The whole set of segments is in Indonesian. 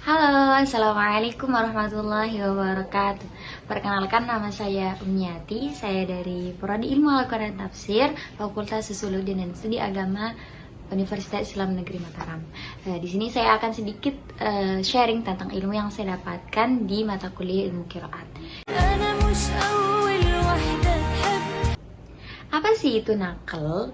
Halo, Assalamualaikum warahmatullahi wabarakatuh. Perkenalkan, nama saya Umniati. Saya dari Prodi Ilmu Al-Quran dan Tafsir, Fakultas Usuluddin dan Studi Agama Universitas Islam Negeri Mataram. Di sini saya akan sedikit sharing tentang ilmu yang saya dapatkan di mata kuliah ilmu qiraat. Apa sih itu naql?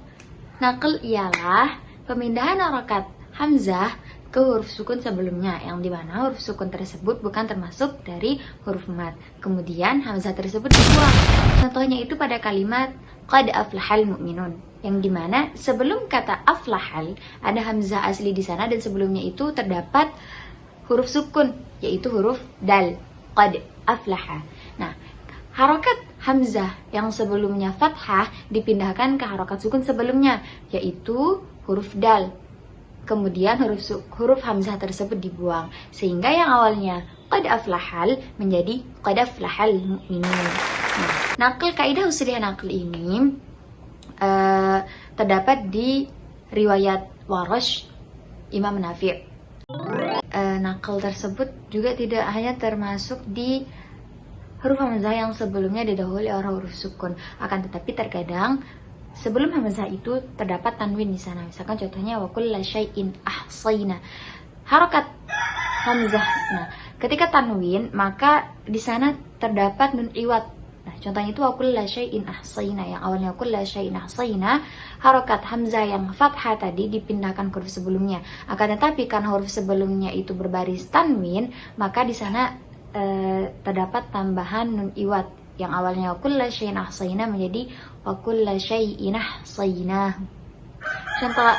Naql ialah pemindahan harokat hamzah ke huruf sukun sebelumnya, yang dimana huruf sukun tersebut bukan termasuk dari huruf mad. Kemudian hamzah tersebut dibuang. Contohnya itu pada kalimat qad aflahal mu'minun, yang dimana sebelum kata aflahal ada hamzah asli di sana, dan sebelumnya itu terdapat huruf sukun, yaitu huruf dal, qad aflaha. Nah, harokat hamzah yang sebelumnya fathah dipindahkan ke harokat sukun sebelumnya, yaitu huruf dal. Kemudian huruf hamzah tersebut dibuang, sehingga yang awalnya qad aflahal menjadi qad aflahal mu'minun. Nah, naql, kaidah usuliyah naql ini terdapat di riwayat Warash Imam Nafi'. Naql tersebut juga tidak hanya termasuk di huruf hamzah yang sebelumnya didahului oleh huruf sukun, akan tetapi terkadang sebelum hamzah itu terdapat tanwin di sana. Misalkan contohnya wa kulla syai'in ahsayna. Harokat hamzah. Nah, ketika tanwin maka di sana terdapat nun iwad. Nah, contohnya itu wa kulla syai'in ahsayna, yang awalnya kulla syai'in ahsayna, harokat hamzah yang fathah tadi dipindahkan ke huruf sebelumnya. Akan tetapi karena huruf sebelumnya itu berbaris tanwin, maka di sana terdapat tambahan nun iwad, yang awalnya kulla syai'in ahsayna menjadi wa kulla syai'in ahsayna. Contoh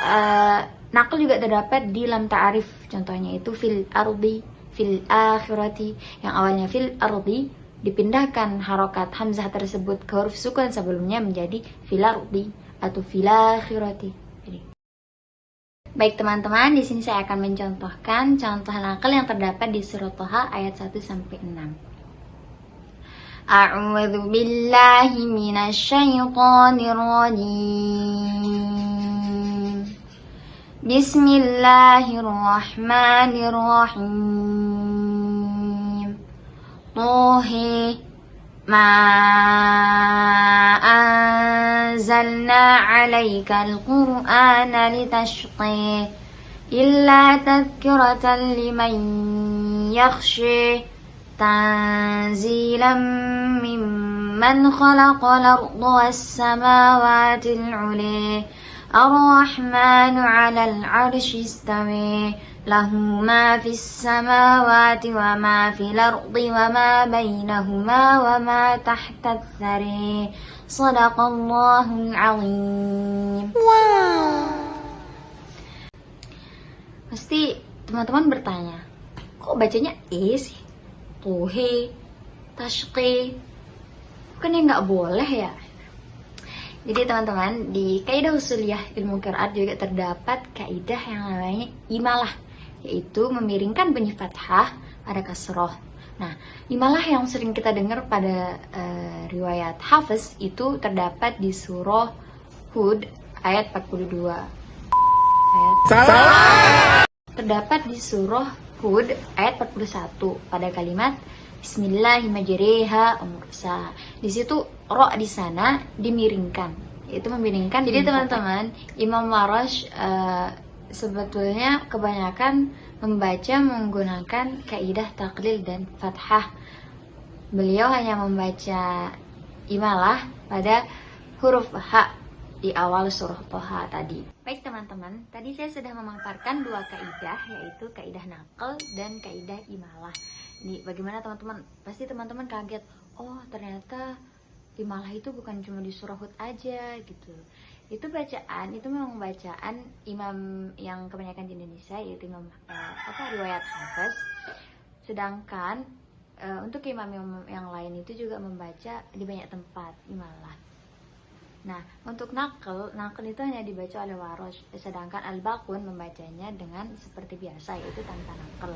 naql juga terdapat di lam ta'arif, contohnya itu fil ardi, fil akhirati, yang awalnya fil ardi dipindahkan harokat hamzah tersebut ke huruf sukun sebelumnya menjadi fil ardi atau fil akhirati. Baik teman-teman, di sini saya akan mencontohkan contoh naql yang terdapat di surah Thaha ayat 1 sampai 6. A'udzu billahi minasyaitonir rajim. Bismillahirrahmanirrahim. Tuhi ma anzalna 'alaikal qur'ana litashqi illa tadhkiratan liman yakhshi tanzilan mimman khalaqal arda was samawati al-'ula ar-rahmanu 'alal 'arsyi istawa lahu ma fis samawati wa ma fil ardi wa ma bainahuma wa ma tahta ats-tsari. Shadaqallahul 'azim. Wow. Pasti teman-teman bertanya, kok bacanya sih? Tuhi, tashqi, bukannya nggak boleh ya? Jadi teman-teman, di kaidah usuliyah ilmu qiraat juga terdapat kaidah yang namanya imalah, yaitu memiringkan bunyi fathah pada kasroh. Nah, imalah yang sering kita dengar pada riwayat Hafiz itu terdapat di surah Hud ayat 42. Terdapat di surah Hud ayat 41 pada kalimat Bismillahirrahmanirrahim. Di situ ro di sana dimiringkan, yaitu memiringkan. Jadi teman-teman, Imam Warash sebetulnya kebanyakan membaca menggunakan kaidah taklil dan fathah. Beliau hanya membaca imalah pada huruf H di awal surah Thaha tadi. Baik teman-teman, tadi saya sudah memaparkan dua kaidah, yaitu kaidah naql dan kaidah imalah. Ini bagaimana teman-teman? Pasti teman-teman kaget, oh ternyata imalah itu bukan cuma di surah Hud aja gitu. Itu memang bacaan imam yang kebanyakan di Indonesia, yaitu imam riwayat Hafiz. Sedangkan untuk imam yang lain itu juga membaca di banyak tempat imalah. Nah, untuk naql itu hanya dibaca oleh Warash, sedangkan Al-Baqun membacanya dengan seperti biasa, yaitu tanpa naql.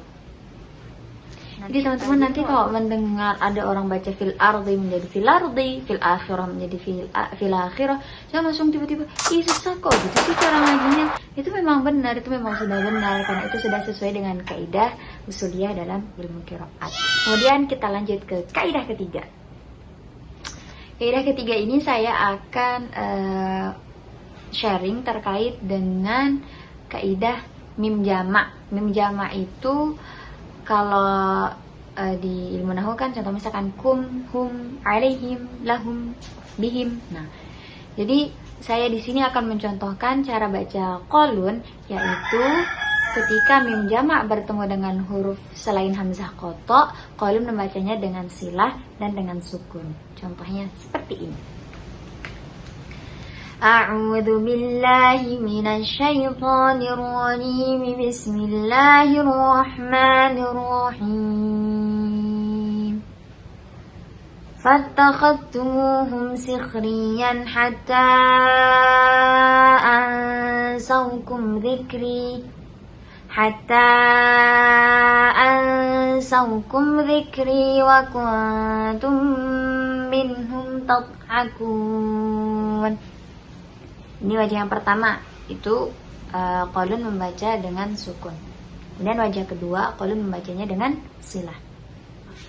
Jadi teman-teman nanti kalau mendengar ada orang baca fil ardi menjadi fil ardi, fil akhirah menjadi fil akhirah, jangan langsung tiba-tiba ih susah kok gitu sih cara ngajinya. Itu memang benar, itu memang sudah benar, karena itu sudah sesuai dengan kaidah usuliyah dalam ilmu qiraat. Kemudian kita lanjut ke kaidah ketiga. Kaidah ketiga ini saya akan sharing terkait dengan kaidah mim jama'. Mim jama' itu kalau di ilmu nahwu kan contoh misalkan kum, hum, alaihim, lahum, bihim. Nah, jadi saya di sini akan mencontohkan cara baca qalun, yaitu ketika mim jama' bertemu dengan huruf selain hamzah qata, qalun membacanya dengan silah dan dengan sukun. Contohnya seperti ini. A'udzu billahi minasy syaithanir rajim. Bismillahirrahmanirrahim. Fattakhadtumuhum sikhriyan hatta ansawkum dzikri wa kuntum minhum tadhakun. Ini wajah yang pertama, itu qalun membaca dengan sukun. Kemudian wajah kedua, qalun membacanya dengan silah.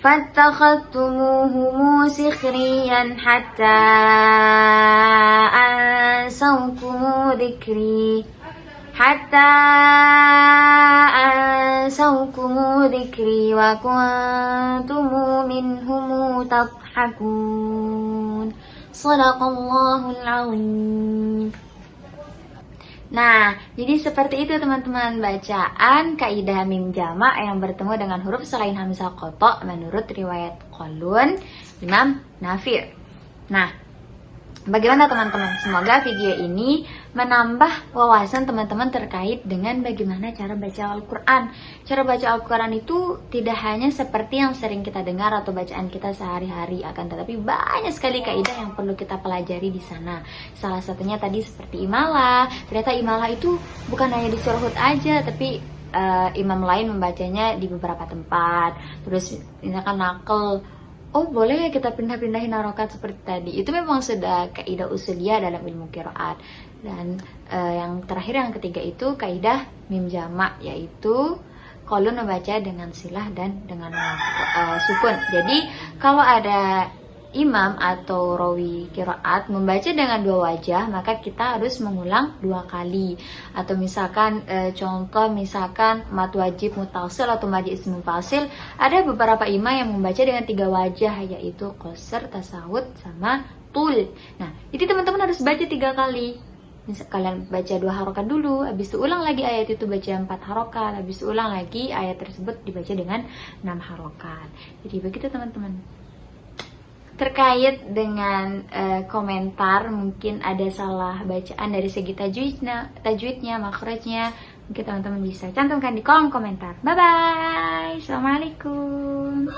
Fattakhadtumuhum sikhriyan hatta ansawkum dzikri wa kuntum minhum tadhakun. Shadaqallahul azim. Nah, jadi seperti itu teman-teman bacaan kaidah mim jama' yang bertemu dengan huruf selain hamzah qata menurut riwayat qalun Imam Nafi'. Nah, bagaimana teman-teman? Semoga video ini menambah wawasan teman-teman terkait dengan bagaimana cara baca Al-Quran. Cara baca Al-Quran itu tidak hanya seperti yang sering kita dengar atau bacaan kita sehari-hari, akan tetapi banyak sekali kaidah yang perlu kita pelajari di sana. Salah satunya tadi seperti imalah. Ternyata imalah itu bukan hanya di surah Hud aja, tapi imam lain membacanya di beberapa tempat. Terus misalkan naql, oh boleh ya kita pindah-pindahin harokat seperti tadi. Itu memang sudah kaidah usuliyah dalam ilmu qiraat. Dan yang terakhir, yang ketiga itu kaidah mim jama', yaitu qalun membaca dengan silah dan dengan sukun. Jadi kalau ada imam atau rawi qiraat membaca dengan dua wajah, maka kita harus mengulang 2 kali. Atau misalkan contoh misalkan mat wajib mutasil atau mad ism munfasil, ada beberapa imam yang membaca dengan 3 wajah, yaitu qasr, tasawud, sama tul. Nah, jadi teman-teman harus baca 3 kali. Misal kalian baca 2 harokat dulu, habis itu ulang lagi ayat itu baca 4 harokat, habis itu ulang lagi ayat tersebut dibaca dengan 6 harokat. Jadi begitu teman-teman. Terkait dengan komentar, mungkin ada salah bacaan dari segi tajwidnya, makhrajnya, mungkin teman-teman bisa cantumkan di kolom komentar. Bye bye, assalamualaikum.